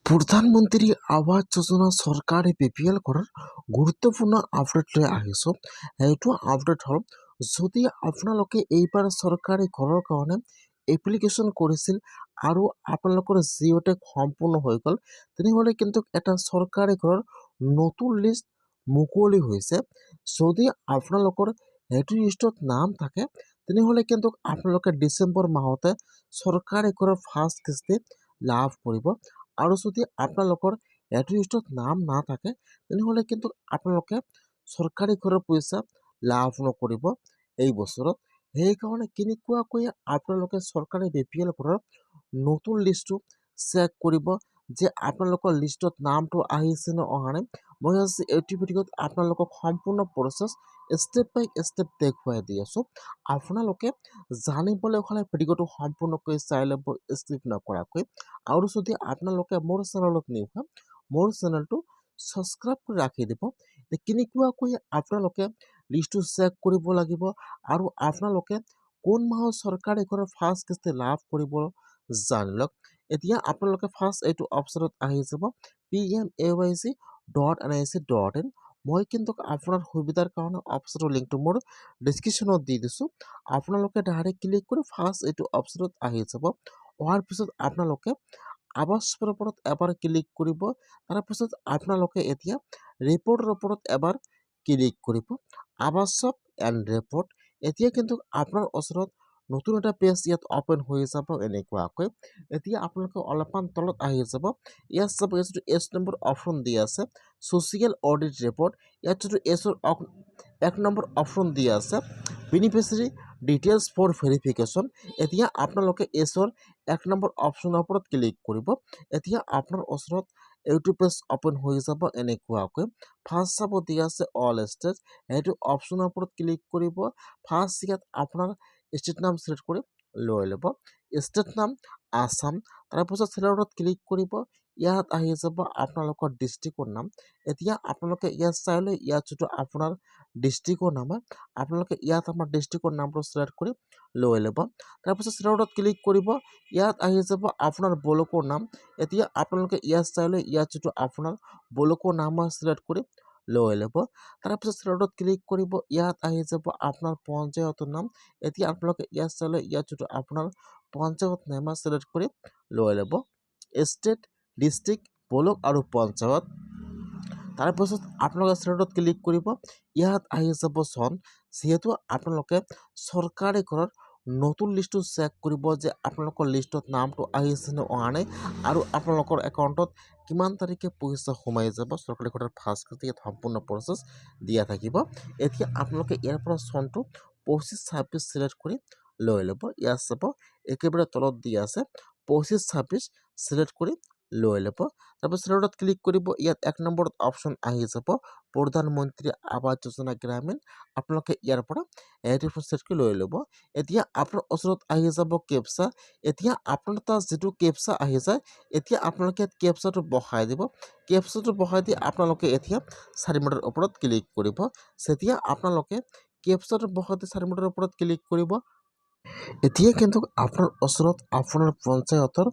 প্ৰধানমন্ত্ৰী আৱাস যোজনা চৰকাৰে BPL কৰাৰ গুৰুত্বপূৰ্ণ আপডেট লৈ আহিছোঁ। সেইটো আপডেট হ'ল, যদি আপোনালোকে এইবাৰ চৰকাৰী ঘৰৰ কাৰণে এপ্লিকেশ্যন কৰিছিল আৰু আপোনালোকৰ জিঅ' টেগ সম্পূৰ্ণ হৈ গ'ল, তেনেহ'লে কিন্তু এটা চৰকাৰী ঘৰৰ নতুন লিষ্ট মুকলি হৈছে। যদি আপোনালোকৰ সেইটো লিষ্টত নাম থাকে, তেনেহ'লে কিন্তু আপোনালোকে ডিচেম্বৰ মাহতে চৰকাৰী ঘৰৰ ফাৰ্ষ্ট কিস্তি লাভ কৰিব। আৰু যদি আপোনালোকৰ সেইটো লিষ্টত নাম নাথাকে, তেনেহ'লে কিন্তু আপোনালোকে চৰকাৰী ঘৰৰ পইচা লাভ নকৰিব এই বছৰত। সেইকাৰণে কেনেকুৱাকৈ আপোনালোকে চৰকাৰী BPL ঘৰৰ নতুন লিষ্টটো চেক কৰিব যে আপোনালোকৰ লিষ্টত নামটো আহিছে নে অহা নাই। মই আজি এইটো ভিডিঅ'ত আপোনালোকক সম্পূৰ্ণ প্ৰচেছ ষ্টেপ বাই ষ্টেপ দেখুৱাই দি আছোঁ। আপোনালোকে জানিবলৈ হ'লে ভিডিঅ'টো সম্পূৰ্ণকৈ চাই ল'ব স্কিপ নকৰাকৈ। আৰু যদি আপোনালোকে মোৰ চেনেলত নিউ হয়, মোৰ চেনেলটো ছাবস্ক্ৰাইব কৰি ৰাখি দিব। কেনেকুৱাকৈ আপোনালোকে লিষ্টটো চেক কৰিব লাগিব আৰু আপোনালোকে কোন মাহত চৰকাৰী ঘৰৰ ফাৰ্ষ্ট কিস্তি লাভ কৰিব জানি লওক। এতিয়া আপোনালোকে ফাৰ্ষ্ট এইটো অপশ্যনত আহি যাব pmayc.nic.in। মই কিন্তু আপোনাৰ সুবিধাৰ কাৰণে অপশ্যনৰ লিংকটো মোৰ ডিছক্ৰিপশ্যনত দি দিছোঁ। আপোনালোকে ডাইৰেক্ট ক্লিক কৰি ফাৰ্ষ্ট এইটো অপশ্যনত আহি যাব। অহাৰ পিছত আপোনালোকে আৱাসৰ ওপৰত এবাৰ ক্লিক কৰিব। তাৰপিছত আপোনালোকে এতিয়া ৰিপৰ্টৰ ওপৰত এবাৰ ক্লিক কৰিব। আৱাস এণ্ড ৰিপৰ্ট। এতিয়া কিন্তু আপোনাৰ ওচৰত নতুন এটা পেজ ইয়াত অপেন হৈ যাব এনেকুৱাকৈ। এতিয়া আপোনালোকে অলপমান তলত আহি যাব। ইয়াত চাব, ইয়াত যিটো এছ নম্বৰ অপশ্যন দি আছে ছ'চিয়েল অডিট ৰিপৰ্ট, ইয়াত যিটো এছৰ 1 নম্বৰ অপশ্যন দি আছে বেনিফিচিয়াৰী ডিটেইলছ ফৰ ভেৰিফিকেশ্যন। এতিয়া আপোনালোকে এছৰ 1 নম্বৰ অপশ্যনৰ ওপৰত ক্লিক কৰিব। এতিয়া আপোনাৰ ওচৰত এইটো পেজ অপেন হৈ যাব এনেকুৱাকৈ। ফাৰ্ষ্ট চাব দি আছে অল ষ্টেট, সেইটো অপশ্যনৰ ওপৰত ক্লিক কৰিব। ফাৰ্ষ্ট ইয়াত আপোনাৰ ষ্টেট নাম চিলেক্ট কৰি লৈ ল'ব। ষ্টেট নাম আছাম। তাৰপিছত চিলেক্টত ক্লিক কৰিব। ইয়াত আহি যাব আপোনালোকৰ ডিষ্ট্ৰিক্টৰ নাম। এতিয়া আপোনালোকে ইয়াত চাই লৈ ইয়াত যিটো আপোনাৰ ডিষ্ট্ৰিক্টৰ নাম হয়, আপোনালোকে ইয়াত আমাৰ ডিষ্ট্ৰিক্টৰ নামটো চিলেক্ট কৰি লৈ ল'ব। তাৰপিছত চিলেক্টত ক্লিক কৰিব। ইয়াত আহি যাব আপোনাৰ ব্লকৰ নাম। এতিয়া আপোনালোকে ইয়াত চাই লৈ ইয়াত যিটো আপোনাৰ ব্লকৰ নাম হয় চিলেক্ট কৰি লৈ ল'ব। তাৰপিছত চিলেক্টত ক্লিক কৰিব। ইয়াত আহি যাব আপোনাৰ পঞ্চায়তৰ নাম। এতিয়া আপোনালোকে ইয়াত চাই লৈ ইয়াত যিটো আপোনাৰ পঞ্চায়ত নাম চিলেক্ট কৰি লৈ ল'ব। ষ্টেট, ডিষ্ট্ৰিক্ট, ব্লক আৰু পঞ্চায়ত। তাৰপিছত আপোনালোকে চিলেক্টত ক্লিক কৰিব। ইয়াত আহি যাব চন। যিহেতু আপোনালোকে চৰকাৰী ঘৰৰ নতুন লিষ্টটো চেক কৰিব যে আপোনালোকৰ লিষ্টত নামটো আহিছে নে অহা নাই আৰু আপোনালোকৰ একাউণ্টত কিমান তাৰিখে পইচা সোমাই যাব। চৰকাৰী ঘৰৰ ফাৰ্ষ্ট কিস্তি ইয়াত সম্পূৰ্ণ প্ৰচেছ দিয়া থাকিব। এতিয়া আপোনালোকে ইয়াৰ পৰা চনটো 25-26 চিলেক্ট কৰি লৈ ল'ব। ইয়াত চাব একেবাৰে তলত দি আছে 25-26 চিলেক্ট কৰি লৈ ল'ব। তাৰপিছত চিলেক্টত ক্লিক কৰিব। ইয়াত 1 নম্বৰত অপশ্যন আহি যাব প্ৰধানমন্ত্ৰী আৱাস যোজনা গ্ৰামীণ। আপোনালোকে ইয়াৰ পৰা এইটো চিলেক্ট কৰি লৈ ল'ব। এতিয়া আপোনাৰ ওচৰত আহি যাব কেপচা। এতিয়া আপোনাৰ তাত যিটো কেপচা আহি যায়, এতিয়া আপোনালোকে ইয়াত কেপচাটো বহাই দিব। কেপচাটো বহাই দি আপোনালোকে এতিয়া চাৰিমিটাৰ ওপৰত ক্লিক কৰিব। যেতিয়া আপোনালোকে কেপচাটো বহাই দি চাৰিমিটাৰ ওপৰত ক্লিক কৰিব, এতিয়া কিন্তু আপোনাৰ ওচৰত আপোনাৰ পঞ্চায়তৰ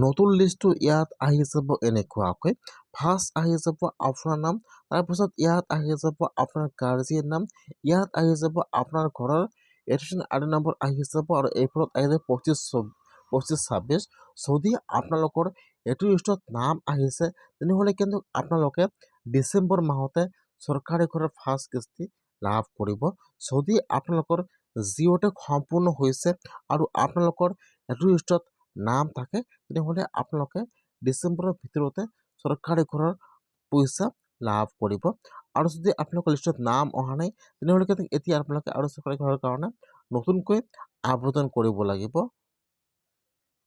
নতুন লিষ্টটো ইয়াত আহি যাব এনেকুৱাকৈ। ফাৰ্ষ্ট আহি যাব আপোনাৰ নাম, তাৰপিছত ইয়াত আহি যাব আপোনাৰ গাৰ্জিয়ান নাম, ইয়াত আহি যাব আপোনাৰ ঘৰৰ ৰেজিষ্ট্ৰেশ্যন আইডি নম্বৰ আহি যাব আৰু এইফালত আহি যাব 25-26। যদি আপোনালোকৰ এইটো লিষ্টত নাম আহিছে, তেনেহ'লে কিন্তু আপোনালোকে ডিচেম্বৰ মাহতে চৰকাৰী ঘৰৰ ফাৰ্ষ্ট কিস্তি লাভ কৰিব। যদি আপোনালোকৰ জিঅ' টেগ সম্পূৰ্ণ হৈছে আৰু আপোনালোকৰ এইটো লিষ্টত নাম থাকে, তেনেহ'লে আপোনালোকে ডিচেম্বৰৰ ভিতৰতে চৰকাৰী ঘৰৰ পইচা লাভ কৰিব। আৰু যদি আপোনালোকৰ লিষ্টত নাম অহা নাই, তেনেহ'লে কিন্তু এতিয়া আপোনালোকে আৰু চৰকাৰী ঘৰৰ কাৰণে নতুনকৈ আবেদন কৰিব লাগিব।